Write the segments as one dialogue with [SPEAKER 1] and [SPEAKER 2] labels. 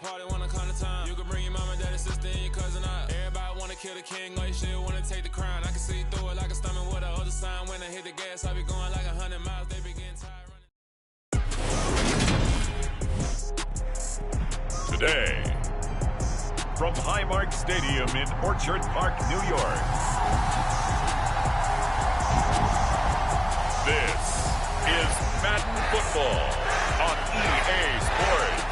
[SPEAKER 1] party, wanna come to town. You can bring your mama, daddy, sister, and your cousin out. Everybody wanna kill the king, like shit, wanna take the crown. I can see through it like a stomach with a other sign. When I hit the gas, I be going like 100 miles. They be getting tired running.
[SPEAKER 2] Today, from Highmark Stadium in Orchard Park, New York, this is Madden Football on EA Sports.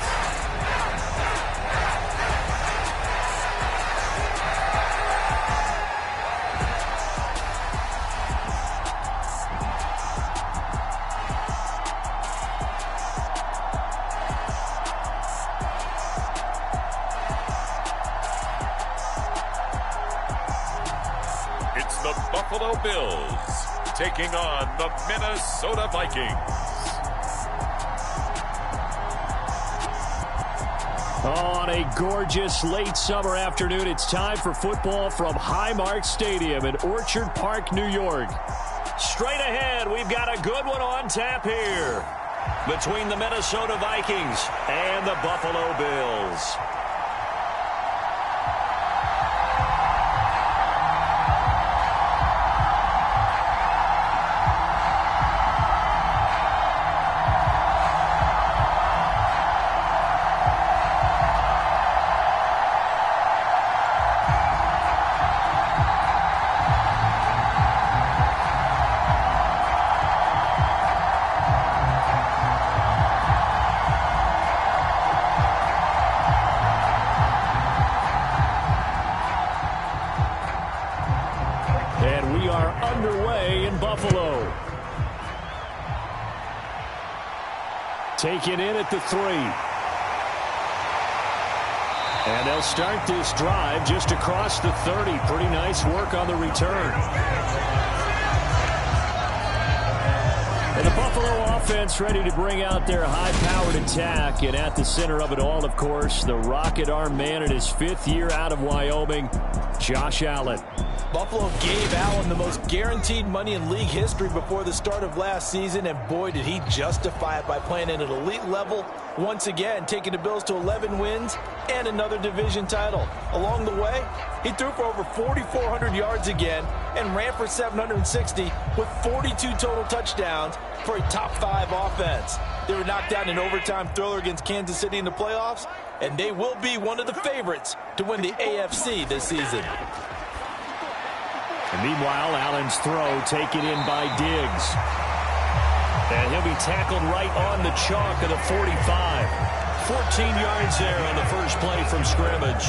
[SPEAKER 2] It's the Buffalo Bills taking on the Minnesota Vikings.
[SPEAKER 3] On a gorgeous late summer afternoon, it's time for football from Highmark Stadium in Orchard Park, New York. Straight ahead, we've got a good one on tap here between the Minnesota Vikings and the Buffalo Bills. Taken in at the 3. And they'll start this drive just across the 30. Pretty nice work on the return. And the Buffalo offense ready to bring out their high-powered attack. And at the center of it all, of course, the rocket arm man in his 5th year out of Wyoming, Josh Allen.
[SPEAKER 4] Buffalo gave Allen the most guaranteed money in league history before the start of last season, and boy, did he justify it by playing at an elite level, once again taking the Bills to 11 wins and another division title. Along the way, he threw for over 4,400 yards again and ran for 760 with 42 total touchdowns for a top-5 offense. They were knocked out in an overtime thriller against Kansas City in the playoffs, and they will be one of the favorites to win the AFC this season.
[SPEAKER 3] And meanwhile, Allen's throw taken in by Diggs. And he'll be tackled right on the chalk of the 45. 14 yards there on the first play from scrimmage.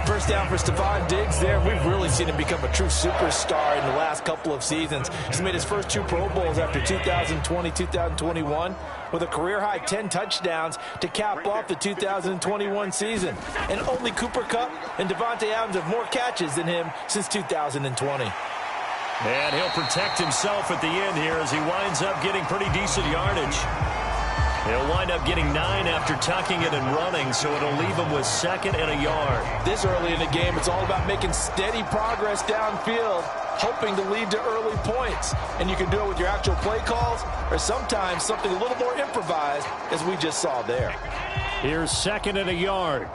[SPEAKER 4] First down for Stephon Diggs there. We've really seen him become a true superstar in the last couple of seasons. He's made his first 2 Pro Bowls after 2020-2021 with a career-high 10 touchdowns to cap off the 2021 season. And only Cooper Kupp and Devontae Adams have more catches than him since 2020.
[SPEAKER 3] And he'll protect himself at the end here as he winds up getting pretty decent yardage. He'll wind up getting 9 after tucking it and running, so it'll leave him with 2nd and a yard.
[SPEAKER 4] This early in the game, it's all about making steady progress downfield, hoping to lead to early points. And you can do it with your actual play calls or sometimes something a little more improvised, as we just saw there.
[SPEAKER 3] Here's 2nd and a yard.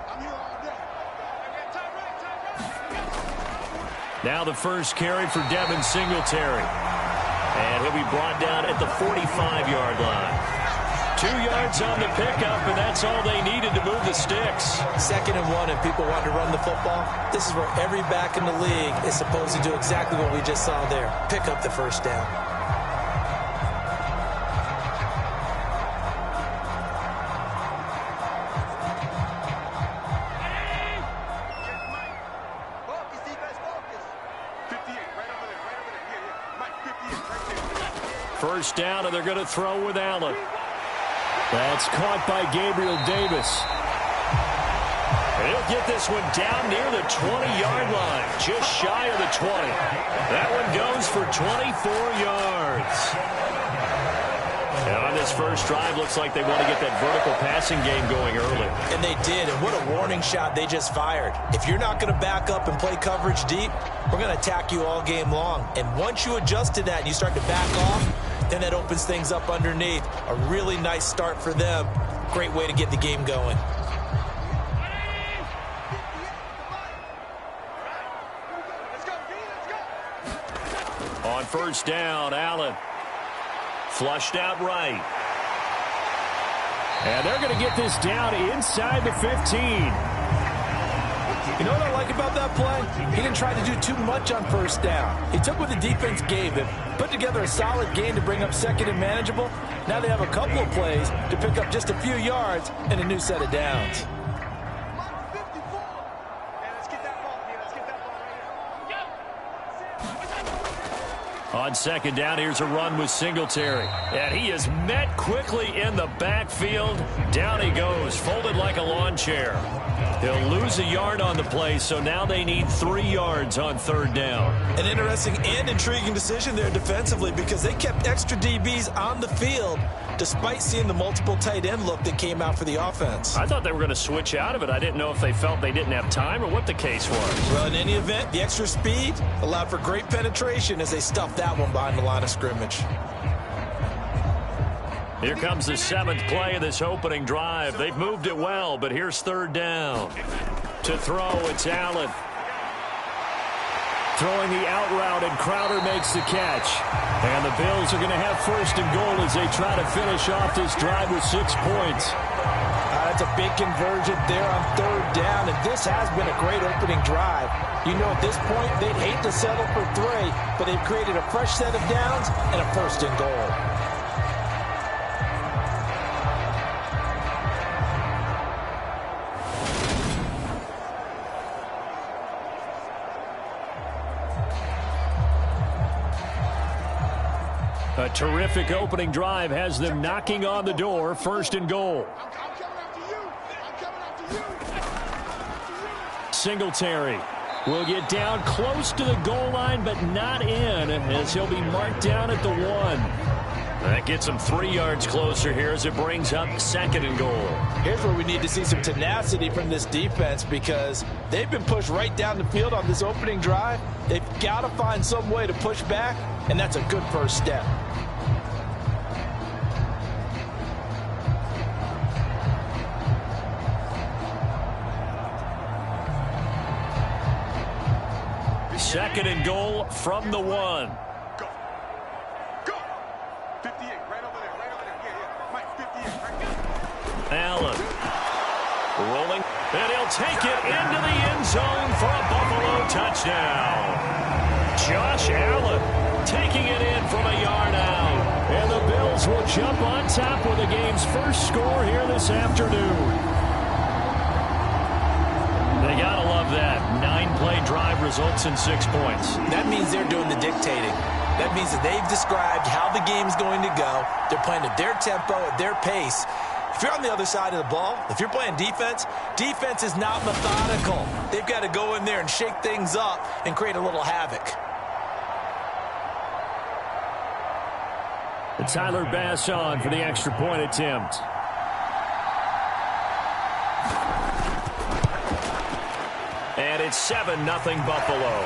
[SPEAKER 3] Now the first carry for Devin Singletary. And he'll be brought down at the 45-yard line. 2 yards on the pickup, and that's all they needed to move the sticks.
[SPEAKER 4] 2nd and 1, and people want to run the football. This is where every back in the league is supposed to do exactly what we just saw there. Pick up the first down.
[SPEAKER 3] First down, and they're going to throw with Allen. That's caught by Gabriel Davis. He'll get this one down near the 20-yard line, just shy of the 20. That one goes for 24 yards. And on this first drive, looks like they want to get that vertical passing game going early.
[SPEAKER 4] And they did, and what a warning shot they just fired. If you're not going to back up and play coverage deep, we're going to attack you all game long. And once you adjust to that and you start to back off, then that opens things up underneath. A really nice start for them. Great way to get the game going.
[SPEAKER 3] first down. Allen flushed out right. And they're going to get this down inside the 15.
[SPEAKER 4] You know what I like about that play? He didn't try to do too much on first down. He took what the defense gave him, put together a solid game to bring up second and manageable. Now they have a couple of plays to pick up just a few yards and a new set of downs.
[SPEAKER 3] On second down, here's a run with Singletary. And he is met quickly in the backfield. Down he goes, folded like a lawn chair. He'll lose a yard on the play, so now they need 3 yards on third down.
[SPEAKER 4] An interesting and intriguing decision there defensively because they kept extra DBs on the field despite seeing the multiple tight end look that came out for the offense.
[SPEAKER 3] I thought they were going to switch out of it. I didn't know if they felt they didn't have time or what the case was.
[SPEAKER 4] Well, in any event, the extra speed allowed for great penetration as they stuffed that one behind the line of scrimmage.
[SPEAKER 3] Here comes the 7th play of this opening drive. They've moved it well, but here's third down. To throw, it's Allen. Throwing the out route, and Crowder makes the catch. And the Bills are going to have first and goal as they try to finish off this drive with 6 points.
[SPEAKER 4] That's a big conversion there on third down, and this has been a great opening drive. You know, at this point, they'd hate to settle for 3, but they've created a fresh set of downs and a first and goal.
[SPEAKER 3] A terrific opening drive has them knocking on the door, first and goal. Singletary will get down close to the goal line, but not in, as he'll be marked down at the 1. That gets him 3 yards closer here as it brings up second and goal.
[SPEAKER 4] Here's where we need to see some tenacity from this defense because they've been pushed right down the field on this opening drive. They've got to find some way to push back, and that's a good first step.
[SPEAKER 3] Second and goal from the 1.
[SPEAKER 5] Go. Go. 58, right over there, right over there. Yeah. Mike, 58, right there.
[SPEAKER 3] Allen rolling, and he'll take it into the end zone for a Buffalo touchdown. Josh Allen taking it in from a yard out. And the Bills will jump on top with the game's first score here this afternoon. They gotta love that. 9-play drive results in 6 points.
[SPEAKER 4] That means they're doing the dictating. That means that they've described how the game's going to go. They're playing at their tempo, at their pace. If you're on the other side of the ball, if you're playing defense, defense is not methodical. They've got to go in there and shake things up and create a little havoc.
[SPEAKER 3] And Tyler Bass on for the extra point attempt. And it's 7-0 Buffalo.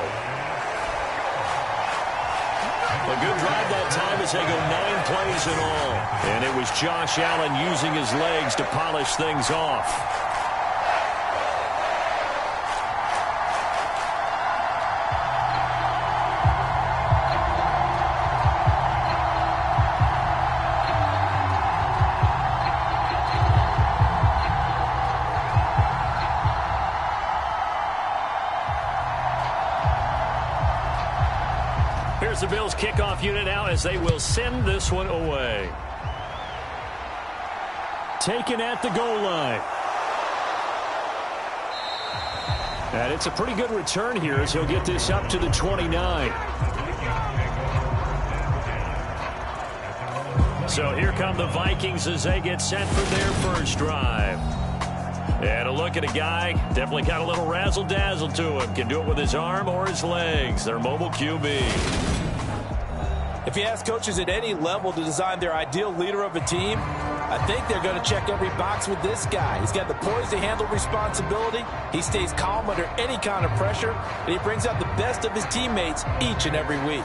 [SPEAKER 3] A good drive that time as they go 9 plays in all. And it was Josh Allen using his legs to polish things off. Here's the Bills kickoff unit now as they will send this one away. Taken at the goal line. And it's a pretty good return here as he'll get this up to the 29. So here come the Vikings as they get set for their first drive. And a look at a guy, definitely got a little razzle-dazzle to him. Can do it with his arm or his legs. Their mobile QB.
[SPEAKER 4] If you ask coaches at any level to design their ideal leader of a team, I think they're going to check every box with this guy. He's got the poise to handle responsibility. He stays calm under any kind of pressure, and he brings out the best of his teammates each and every week.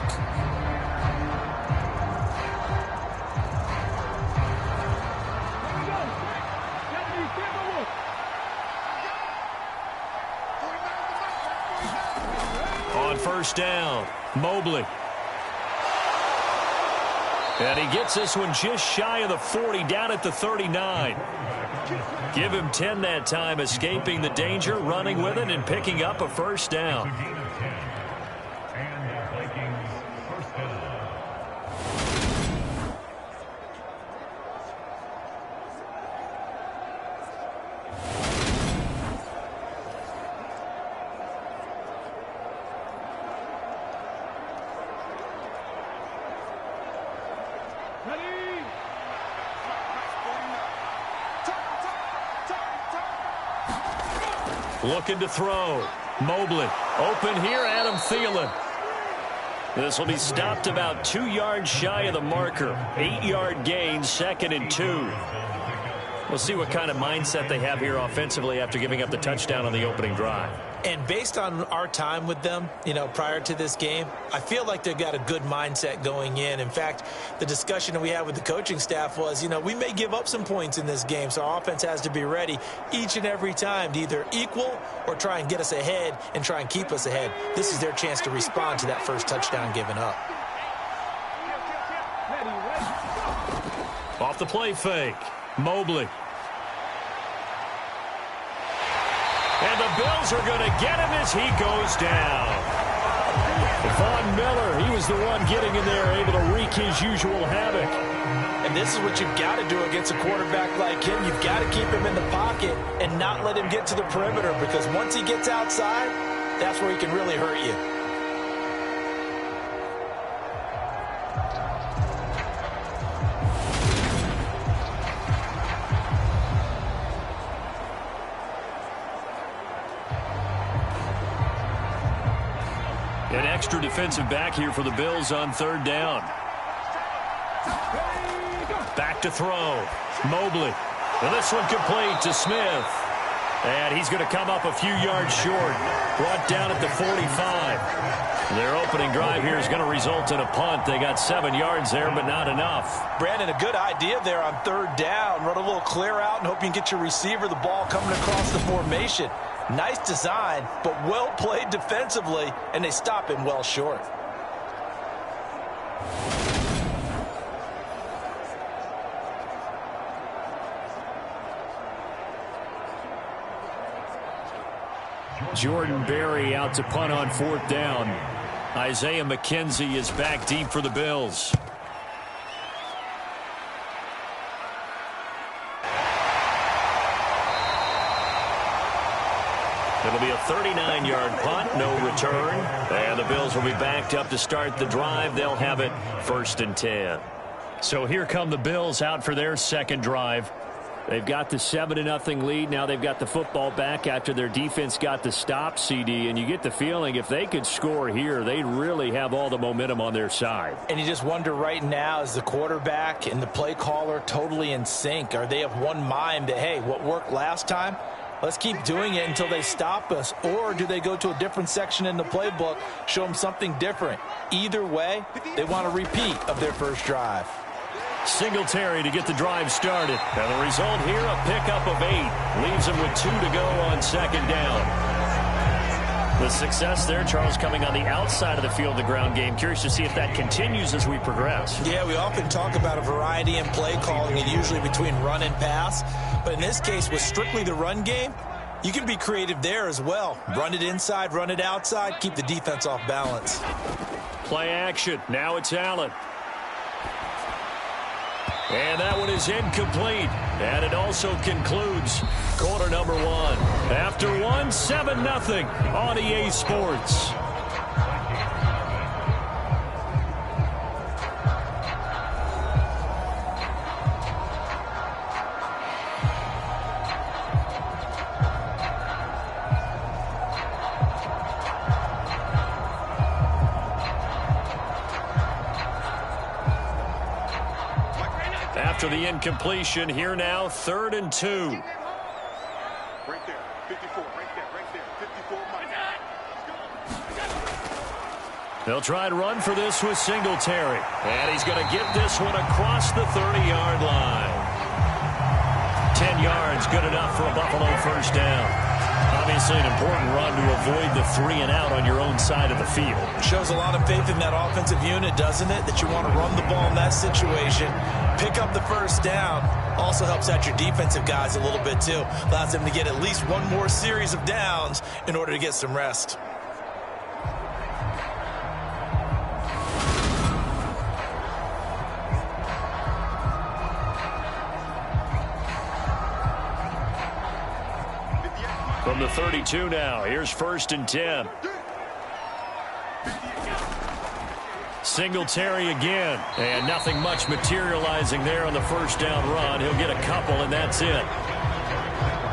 [SPEAKER 3] On first down, Mobley. And he gets this one just shy of the 40, down at the 39. Give him 10 that time, escaping the danger, running with it, and picking up a first down. Looking to throw. Mobley. Open here, Adam Thielen. This will be stopped about 2 yards shy of the marker. 8-yard gain, 2nd and 2. We'll see what kind of mindset they have here offensively after giving up the touchdown on the opening drive.
[SPEAKER 4] And based on our time with them, prior to this game, I feel like they've got a good mindset going in. In fact, the discussion that we had with the coaching staff was, we may give up some points in this game, so our offense has to be ready each and every time to either equal or try and get us ahead and try and keep us ahead. This is their chance to respond to that first touchdown given up.
[SPEAKER 3] Off the play fake. Mobley. And the Bills are going to get him as he goes down. Von Miller, he was the one getting in there, able to wreak his usual havoc.
[SPEAKER 4] And this is what you've got to do against a quarterback like him. You've got to keep him in the pocket and not let him get to the perimeter, because once he gets outside, that's where he can really hurt you.
[SPEAKER 3] An extra defensive back here for the Bills on 3rd down. Back to throw. Mobley. And this one complete to Smith. And he's going to come up a few yards short. Brought down at the 45. Their opening drive here is going to result in a punt. They got 7 yards there, but not enough.
[SPEAKER 4] Brandon, a good idea there on 3rd down. Run a little clear out and hope you can get your receiver the ball coming across the formation. Nice design, but well played defensively, and they stop him well short.
[SPEAKER 3] Jordan Berry out to punt on 4th down. Isaiah McKenzie is back deep for the Bills. It'll be a 39-yard punt, no return. And the Bills will be backed up to start the drive. They'll have it 1st and 10. So here come the Bills out for their second drive. They've got the 7-0 lead. Now they've got the football back after their defense got the stop, CD. And you get the feeling if they could score here, they'd really have all the momentum on their side.
[SPEAKER 4] And you just wonder right now, is the quarterback and the play caller totally in sync? Are they of one mind that, hey, what worked last time? Let's keep doing it until they stop us. Or do they go to a different section in the playbook, show them something different? Either way, they want a repeat of their first drive.
[SPEAKER 3] Singletary to get the drive started. And the result here, a pickup of 8. Leaves them with 2 to go on 2nd down. The success there, Charles, coming on the outside of the field, the ground game. Curious to see if that continues as we progress.
[SPEAKER 4] Yeah, we often talk about a variety in play calling, and usually between run and pass. But in this case, with strictly the run game, you can be creative there as well. Run it inside, run it outside, keep the defense off balance.
[SPEAKER 3] Play action. Now it's Allen. And that one is incomplete. And it also concludes quarter number 1. After 1, 7-0 on EA Sports. After the incompletion, here now, 3rd and 2.
[SPEAKER 5] Right there, 54, right there, 54.
[SPEAKER 3] They'll try and run for this with Singletary. And he's going to get this one across the 30-yard line. 10 yards, good enough for a Buffalo first down. Obviously an important run to avoid the 3 and out on your own side of the field.
[SPEAKER 4] Shows a lot of faith in that offensive unit, doesn't it? That you want to run the ball in that situation, pick up the first down. Also helps out your defensive guys a little bit too. Allows them to get at least one more series of downs in order to get some rest.
[SPEAKER 3] From the 32 now, here's 1st and 10. Singletary again, and nothing much materializing there on the first down run. He'll get a couple, and that's it.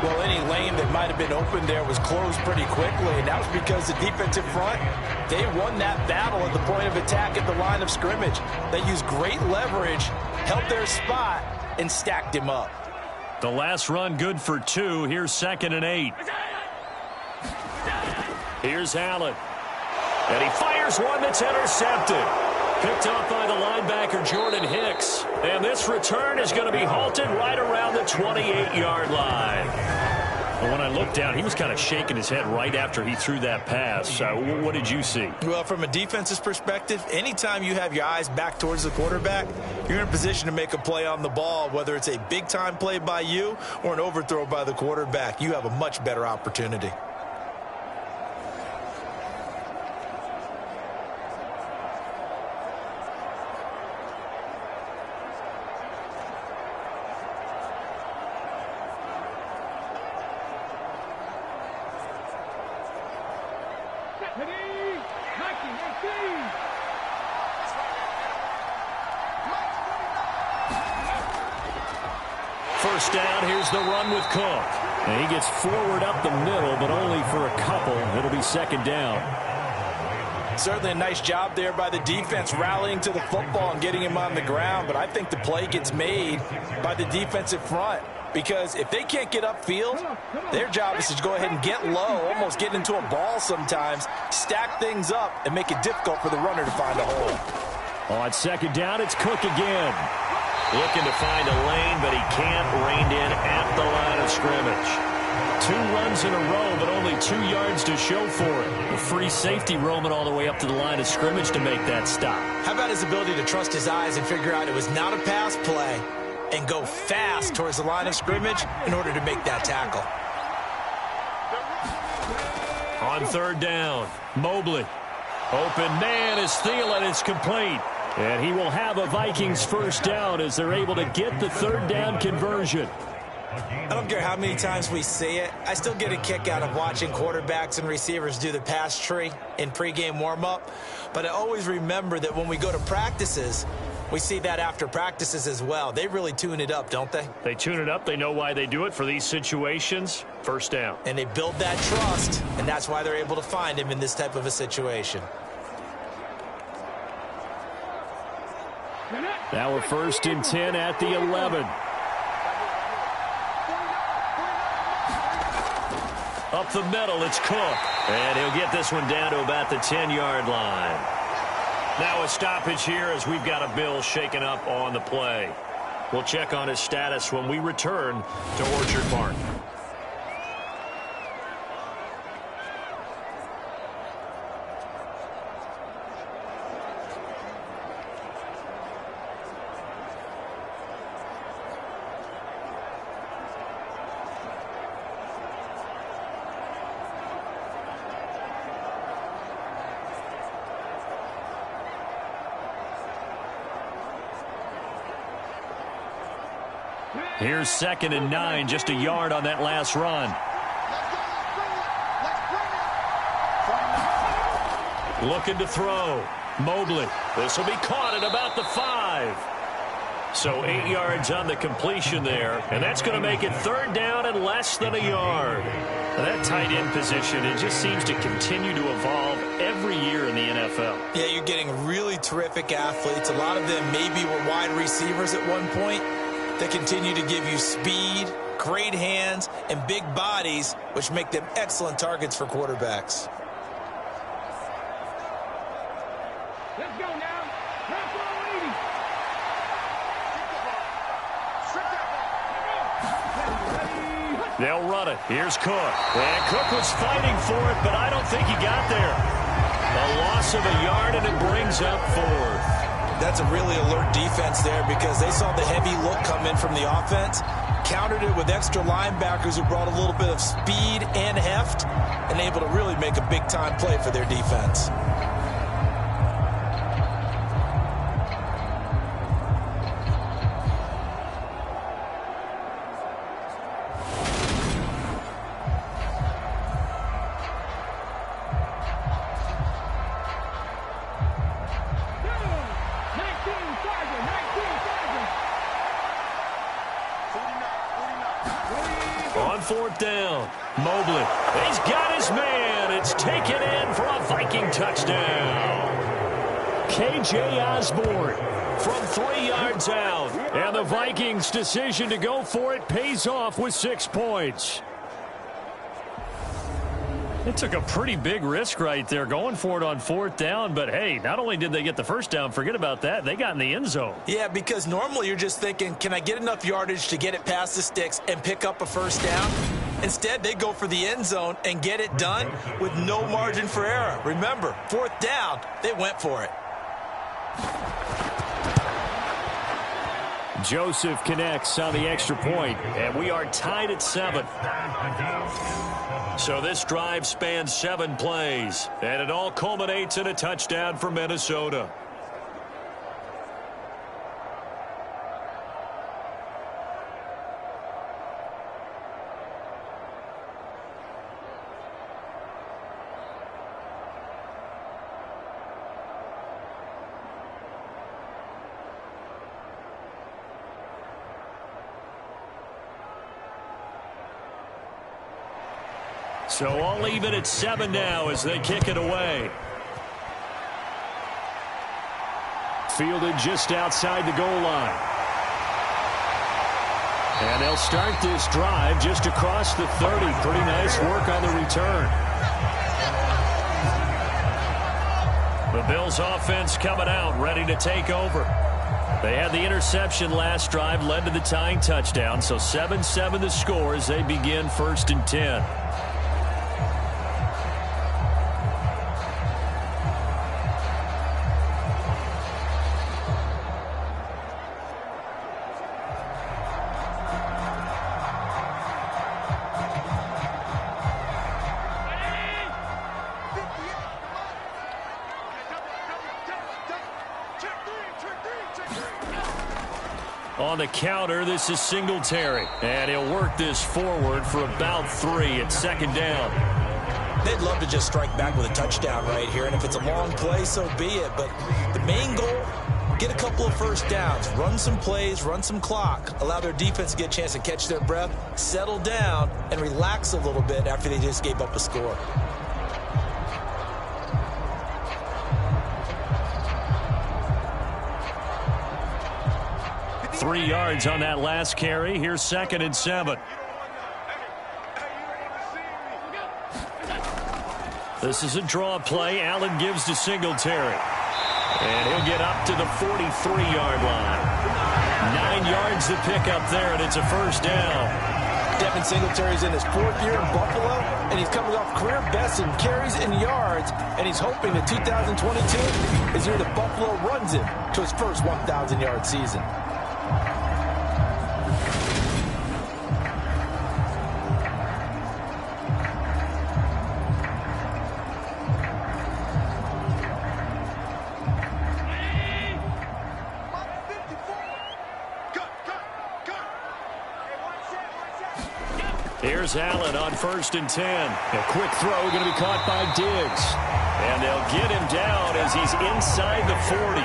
[SPEAKER 4] Well, any lane that might have been open there was closed pretty quickly, and that was because the defensive front, they won that battle at the point of attack at the line of scrimmage. They used great leverage, held their spot, and stacked him up.
[SPEAKER 3] The last run good for 2. Here's 2nd and 8. Here's Allen. And he fires one that's intercepted. Picked up by the linebacker, Jordan Hicks. And this return is going to be halted right around the 28-yard line. Well, when I looked down, he was kind of shaking his head right after he threw that pass. What did you see?
[SPEAKER 4] Well, from a defense's perspective, anytime you have your eyes back towards the quarterback, you're in a position to make a play on the ball, whether it's a big-time play by you or an overthrow by the quarterback. You have a much better opportunity.
[SPEAKER 3] First down, here's the run with Cook. And he gets forward up the middle, but only for a couple. It'll be 2nd down.
[SPEAKER 4] Certainly a nice job there by the defense rallying to the football and getting him on the ground, but I think the play gets made by the defensive front because if they can't get upfield, their job is to go ahead and get low, almost get into a ball sometimes, stack things up, and make it difficult for the runner to find a hole.
[SPEAKER 3] On 2nd down, it's Cook again. Looking to find a lane, but he can't. Reined in at the line of scrimmage. 2 runs in a row, but only 2 yards to show for it. The free safety roaming all the way up to the line of scrimmage to make that stop.
[SPEAKER 4] How about his ability to trust his eyes and figure out it was not a pass play and go fast towards the line of scrimmage in order to make that tackle.
[SPEAKER 3] On 3rd down, Mobley. Open man is Thielen. It's complete. And he will have a Vikings first down as they're able to get the 3rd down conversion.
[SPEAKER 4] I don't care how many times we see it. I still get a kick out of watching quarterbacks and receivers do the pass tree in pregame warm-up. But I always remember that when we go to practices, we see that after practices as well. They really tune it up, don't they?
[SPEAKER 3] They tune it up. They know why they do it for these situations. First down.
[SPEAKER 4] And they build that trust, and that's why they're able to find him in this type of a situation.
[SPEAKER 3] Now we're 1st and 10 at the 11. Up the middle, it's Cook. And he'll get this one down to about the 10-yard line. Now a stoppage here as we've got a Bill shaken up on the play. We'll check on his status when we return to Orchard Park. Here's 2nd and 9, just a yard on that last run. Looking to throw. Mobley. This will be caught at about the 5. So 8 yards on the completion there, and that's going to make it 3rd down and less than a yard. Now that tight end position, it just seems to continue to evolve every year in the NFL.
[SPEAKER 4] Yeah, you're getting really terrific athletes. A lot of them maybe were wide receivers at one point. They continue to give you speed, great hands, and big bodies, which make them excellent targets for quarterbacks.
[SPEAKER 5] Let's go now. Let's go, lady. Strip that ball.
[SPEAKER 3] They'll run it. Here's Cook. And Cook was fighting for it, but I don't think he got there. A loss of a yard, and it brings up 4th.
[SPEAKER 4] That's a really alert defense there because they saw the heavy look come in from the offense, countered it with extra linebackers who brought a little bit of speed and heft, and able to really make a big-time play for their defense.
[SPEAKER 3] On 4th down, Mobley. He's got his man. It's taken in for a Viking touchdown. K.J. Osborne from 3 yards out. And the Vikings' decision to go for it pays off with 6 points. They took a pretty big risk right there going for it on 4th down. But, hey, not only did they get the first down, forget about that, they got in the end zone.
[SPEAKER 4] Yeah, because normally you're just thinking, can I get enough yardage to get it past the sticks and pick up a first down? Instead, they go for the end zone and get it done with no margin for error. Remember, 4th down, they went for it.
[SPEAKER 3] Joseph connects on the extra point, and we are tied at 7. So this drive spans 7 plays, and it all culminates in a touchdown for Minnesota. So all even at 7 now as they kick it away. Fielded just outside the goal line. And they'll start this drive just across the 30. Pretty nice work on the return. The Bills offense coming out, ready to take over. They had the interception last drive, led to the tying touchdown. So 7-7 the score as they begin 1st and 10. On the counter, this is Singletary. And he'll work this forward for about 3 at 2nd down.
[SPEAKER 4] They'd love to just strike back with a touchdown right here. And if it's a long play, so be it. But the main goal, get a couple of first downs. Run some plays, run some clock. Allow their defense to get a chance to catch their breath, settle down, and relax a little bit after they just gave up a score.
[SPEAKER 3] Three yards on that last carry. Here's 2nd and 7. This is a draw play. Allen gives to Singletary. And he'll get up to the 43-yard line. 9 yards to pick up there, and it's a first down.
[SPEAKER 4] Devin Singletary's in his 4th year in Buffalo, and he's coming off career best in carries and yards, and he's hoping that 2022 is the year that Buffalo runs him to his first 1,000-yard season.
[SPEAKER 3] Here's Allen on 1st and 10. A quick throw going to be caught by Diggs. And they'll get him down as he's inside the 40.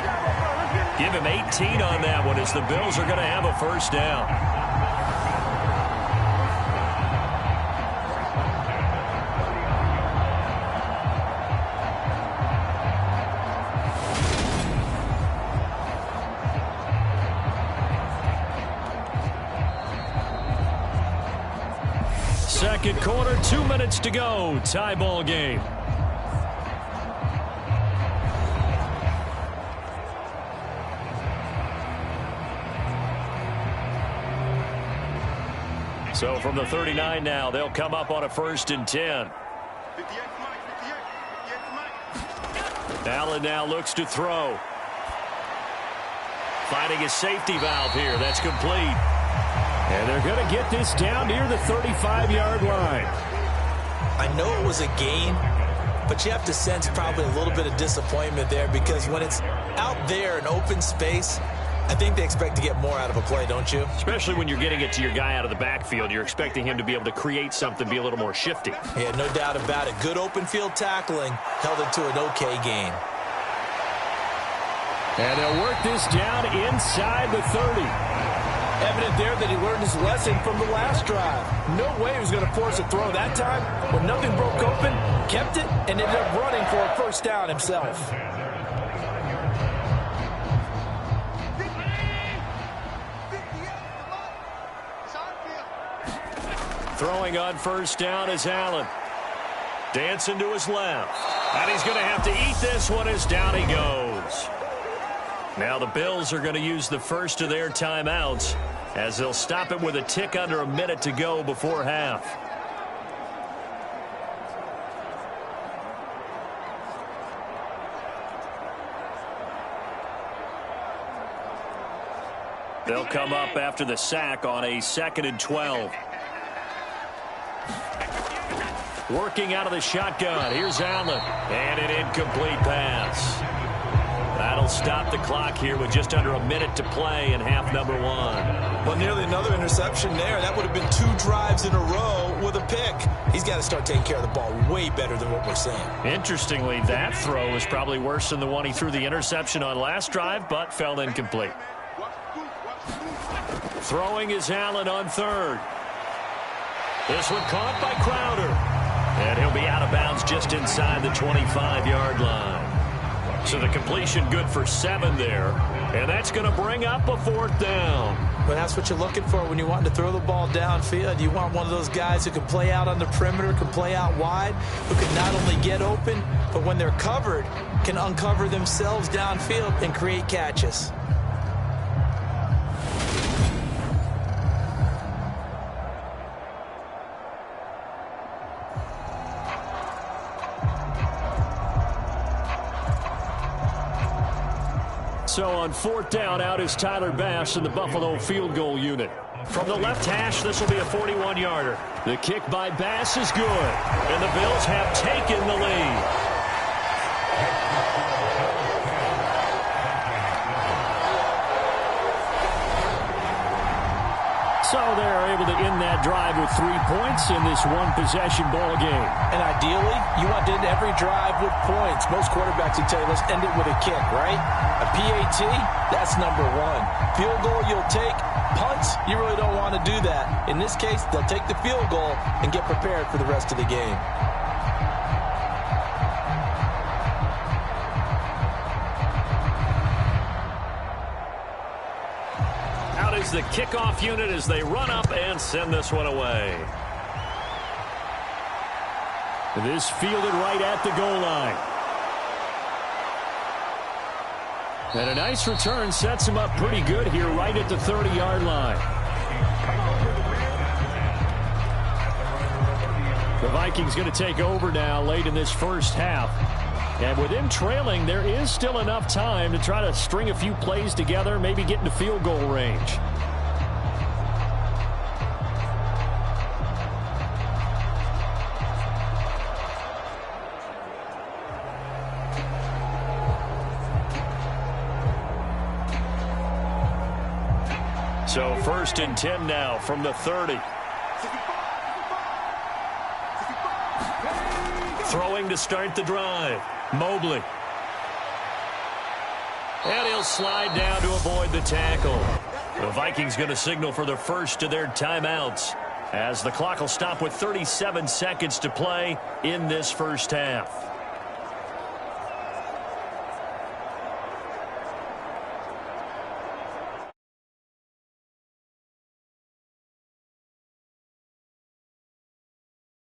[SPEAKER 3] Give him 18 on that one as the Bills are going to have a first down. Second quarter, 2 minutes to go. Tie ball game. So from the 39 now, they'll come up on a 1st and 10.
[SPEAKER 5] 58 to Mike, 58 to Mike.
[SPEAKER 3] Allen now looks to throw. Finding a safety valve here. That's complete. And they're going to get this down near the 35-yard line.
[SPEAKER 4] I know it was a gain, but you have to sense probably a little bit of disappointment there, because when it's out there in open space, I think they expect to get more out of a play, don't you?
[SPEAKER 3] Especially when you're getting it to your guy out of the backfield. You're expecting him to be able to create something, be a little more shifty.
[SPEAKER 4] Yeah, no doubt about it. Good open field tackling held it to an okay gain.
[SPEAKER 3] And they'll work this down inside the 30.
[SPEAKER 4] Evident there that he learned his lesson from the last drive. No way he was going to force a throw that time. When nothing broke open, kept it, and ended up running for a first down himself.
[SPEAKER 3] Throwing on 1st down is Allen. Dancing to his left. And he's going to have to eat this one as down he goes. Now the Bills are going to use the first of their timeouts as they'll stop it with a tick under a minute to go before half. They'll come up after the sack on a 2nd and 12. Working out of the shotgun. Here's Allen. And an incomplete pass. That'll stop the clock here with just under a minute to play in half number 1.
[SPEAKER 4] Well, nearly another interception there. That would have been 2 drives in a row with a pick. He's got to start taking care of the ball way better than what we're seeing.
[SPEAKER 3] Interestingly, that throw is probably worse than the one he threw the interception on last drive, but fell incomplete. Throwing is Allen on 3rd. This one caught by Crowder. And he'll be out of bounds just inside the 25-yard line. So the completion good for 7 there. And that's going to bring up a 4th down.
[SPEAKER 4] But that's what you're looking for when you want to throw the ball downfield. You want one of those guys who can play out on the perimeter, can play out wide, who can not only get open, but when they're covered, can uncover themselves downfield and create catches.
[SPEAKER 3] So on 4th down, out is Tyler Bass in the Buffalo field goal unit. From the left hash, this will be a 41-yarder. The kick by Bass is good, and the Bills have taken the lead. So they're able to end that drive with 3 points in this one-possession ball game.
[SPEAKER 4] And ideally, you want to end every drive with points. Most quarterbacks would tell you, let's end it with a kick, right? A PAT, that's number 1. Field goal, you'll take. Punts, you really don't want to do that. In this case, they'll take the field goal and get prepared for the rest of the game.
[SPEAKER 3] The kickoff unit as they run up and send this one away. This fielded right at the goal line. And a nice return sets him up pretty good here right at the 30-yard line. The Vikings going to take over now late in this first half. And with them trailing, there is still enough time to try to string a few plays together, maybe get into field goal range. So 1st and 10 now from the 30. Throwing to start the drive. Mobley. And he'll slide down to avoid the tackle. The Vikings going to signal for the first of their timeouts as the clock will stop with 37 seconds to play in this first half.